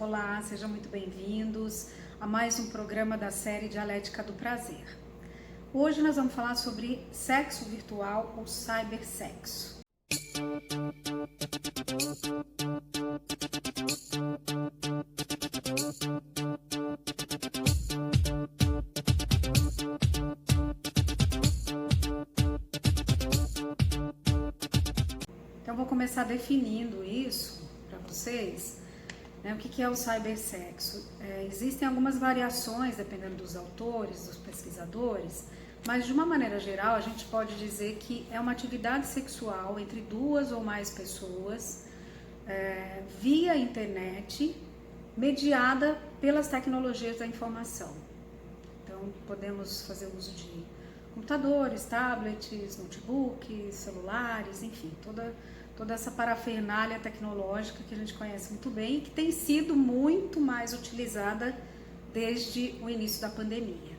Olá, sejam muito bem-vindos a mais um programa da série Dialética do Prazer. Hoje nós vamos falar sobre sexo virtual ou cybersexo. Então vou começar definindo isso para vocês. O que é o cybersexo? Existem algumas variações dependendo dos autores, dos pesquisadores, mas de uma maneira geral a gente pode dizer que é uma atividade sexual entre duas ou mais pessoas via internet, mediada pelas tecnologias da informação. Então podemos fazer uso de computadores, tablets, notebooks, celulares, enfim, toda essa parafernália tecnológica que a gente conhece muito bem e que tem sido muito mais utilizada desde o início da pandemia,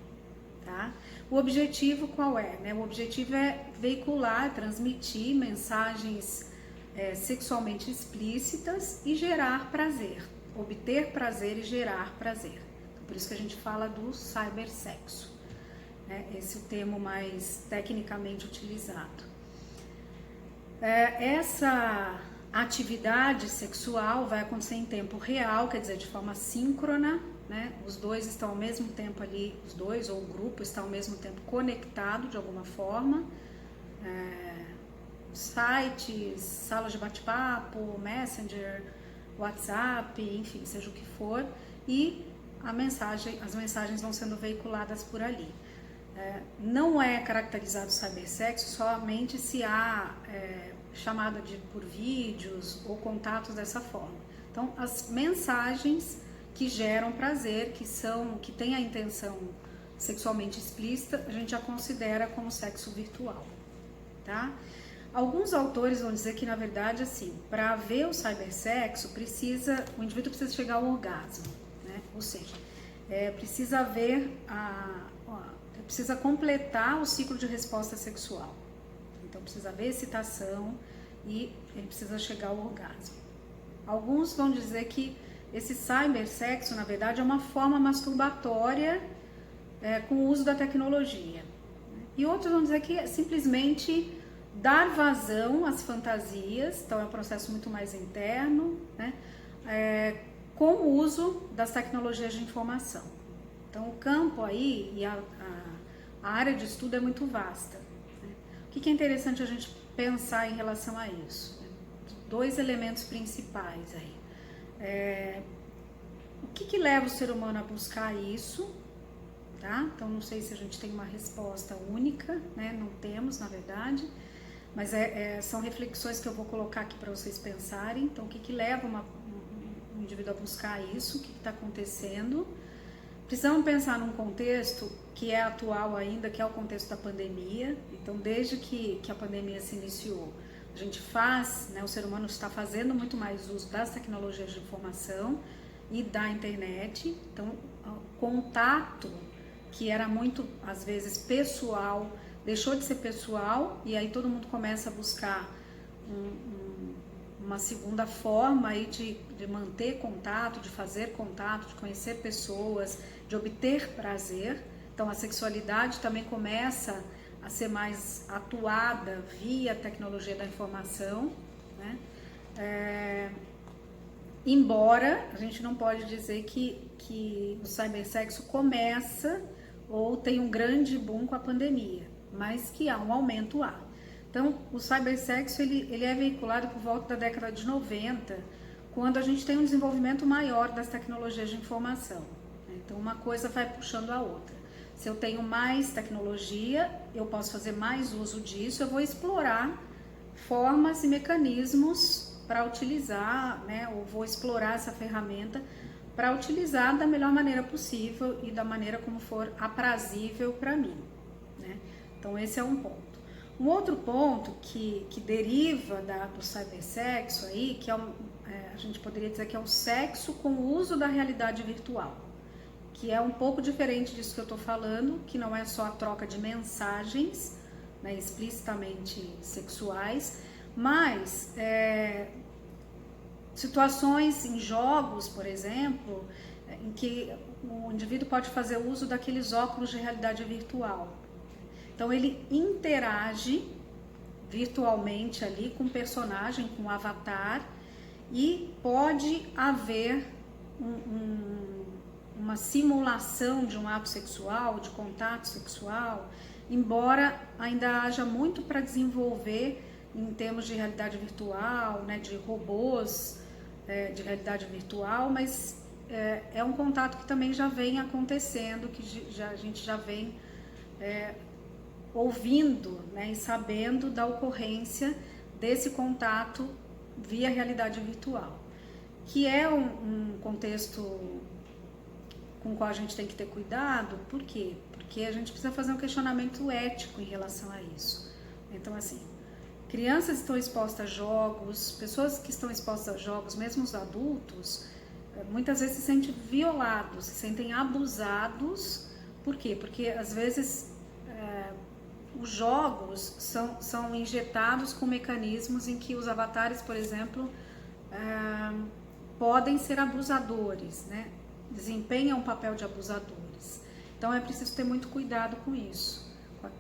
tá? O objetivo qual é? O objetivo é veicular, transmitir mensagens sexualmente explícitas e gerar prazer, obter prazer e gerar prazer. Então, por isso que a gente fala do cybersexo, esse é o termo mais tecnicamente utilizado. Essa atividade sexual vai acontecer em tempo real, quer dizer, de forma síncrona, Os dois estão ao mesmo tempo ali, os dois ou o grupo está ao mesmo tempo conectado de alguma forma. Sites, salas de bate-papo, Messenger, WhatsApp, enfim, seja o que for, e as mensagens vão sendo veiculadas por ali. Não é caracterizado o cybersexo somente se há chamada por vídeos ou contatos dessa forma. Então, as mensagens que geram prazer, que têm a intenção sexualmente explícita, a gente já considera como sexo virtual, tá? Alguns autores vão dizer que, na verdade, assim, para haver o cybersexo, o indivíduo precisa chegar ao orgasmo, Ou seja, precisa haver precisa completar o ciclo de resposta sexual. Então, precisa haver excitação e ele precisa chegar ao orgasmo. Alguns vão dizer que esse cybersexo, na verdade, é uma forma masturbatória com o uso da tecnologia. E outros vão dizer que é simplesmente dar vazão às fantasias, então é um processo muito mais interno, com o uso das tecnologias de informação. Então, o campo aí e a área de estudo é muito vasta. O que é interessante a gente pensar em relação a isso? Dois elementos principais aí. O que leva o ser humano a buscar isso? Tá? Então, não sei se a gente tem uma resposta única, Não temos, na verdade, mas são reflexões que eu vou colocar aqui para vocês pensarem. Então, o que leva um indivíduo a buscar isso? O que está acontecendo? Precisamos pensar num contexto que é atual ainda, que é o contexto da pandemia. Então, desde que a pandemia se iniciou, a gente o ser humano está fazendo muito mais uso das tecnologias de informação e da internet. Então, o contato, que era muito, às vezes, pessoal, deixou de ser pessoal e aí todo mundo começa a buscar uma segunda forma aí de manter contato, de fazer contato, de conhecer pessoas, de obter prazer. Então, a sexualidade também começa a ser mais atuada via tecnologia da informação, Embora a gente não pode dizer que o cybersexo começa ou tem um grande boom com a pandemia, mas que há um aumento. Então, o cybersexo ele é veiculado por volta da década de 90, quando a gente tem um desenvolvimento maior das tecnologias de informação. Então, uma coisa vai puxando a outra. Se eu tenho mais tecnologia, eu posso fazer mais uso disso, eu vou explorar formas e mecanismos para utilizar, ou vou explorar essa ferramenta para utilizar da melhor maneira possível e da maneira como for aprazível para mim, Então, esse é um ponto. Um outro ponto que deriva do cybersexo aí, que a gente poderia dizer que é o sexo com o uso da realidade virtual, que é um pouco diferente disso que eu estou falando, que não é só a troca de mensagens, explicitamente sexuais, mas situações em jogos, por exemplo, em que o indivíduo pode fazer uso daqueles óculos de realidade virtual. Então ele interage virtualmente ali com o personagem, com o avatar, e pode haver uma simulação de um ato sexual, de contato sexual, embora ainda haja muito para desenvolver em termos de realidade virtual, né, de robôs de realidade virtual, mas é um contato que também já vem acontecendo, que a gente já vem ouvindo, né, e sabendo da ocorrência desse contato via realidade virtual, que é um contexto com o qual a gente tem que ter cuidado. Por quê? Porque a gente precisa fazer um questionamento ético em relação a isso. Então, assim, crianças estão expostas a jogos, pessoas que estão expostas a jogos, mesmo os adultos, muitas vezes se sentem violados, se sentem abusados. Por quê? Porque às vezes os jogos são injetados com mecanismos em que os avatares, por exemplo, podem ser abusadores, né? Desempenham um papel de abusadores. Então é preciso ter muito cuidado com isso,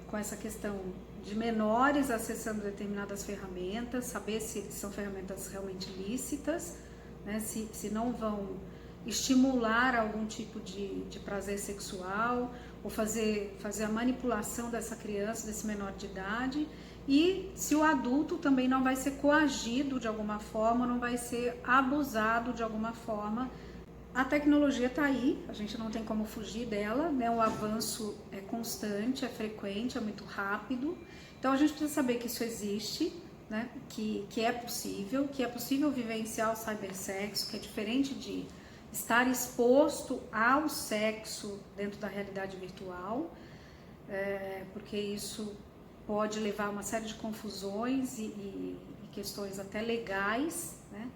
com essa questão de menores acessando determinadas ferramentas, saber se são ferramentas realmente lícitas, né? Se não vão estimular algum tipo de prazer sexual, ou fazer a manipulação dessa criança, desse menor de idade, e se o adulto também não vai ser coagido de alguma forma, não vai ser abusado de alguma forma. A tecnologia está aí, a gente não tem como fugir dela, né? O avanço é constante, é frequente, é muito rápido, então a gente precisa saber que isso existe, né? Que é possível vivenciar o cibersexo, que é diferente de estar exposto ao sexo dentro da realidade virtual, porque isso pode levar a uma série de confusões e questões até legais, né?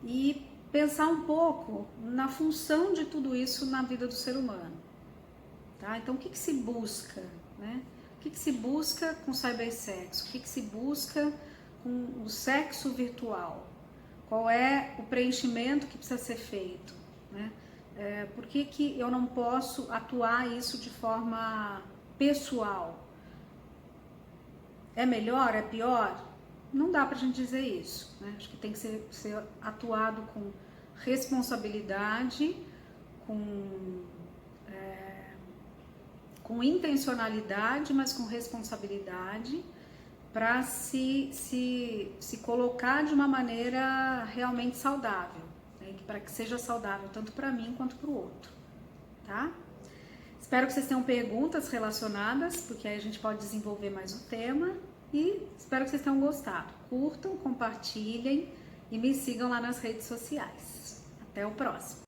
E pensar um pouco na função de tudo isso na vida do ser humano, tá? Então, o que se busca, né? O que se busca com o cibersexo? O que se busca com o sexo virtual? Qual é o preenchimento que precisa ser feito, né? Por que eu não posso atuar isso de forma pessoal? É melhor? É pior? Não dá pra gente dizer isso, né? Acho que tem que ser atuado com responsabilidade, com intencionalidade, mas com responsabilidade, para se colocar de uma maneira realmente saudável, né? Para que seja saudável tanto para mim quanto para o outro, tá? Espero que vocês tenham perguntas relacionadas, porque aí a gente pode desenvolver mais o tema, e espero que vocês tenham gostado. Curtam, compartilhem e me sigam lá nas redes sociais. Até o próximo!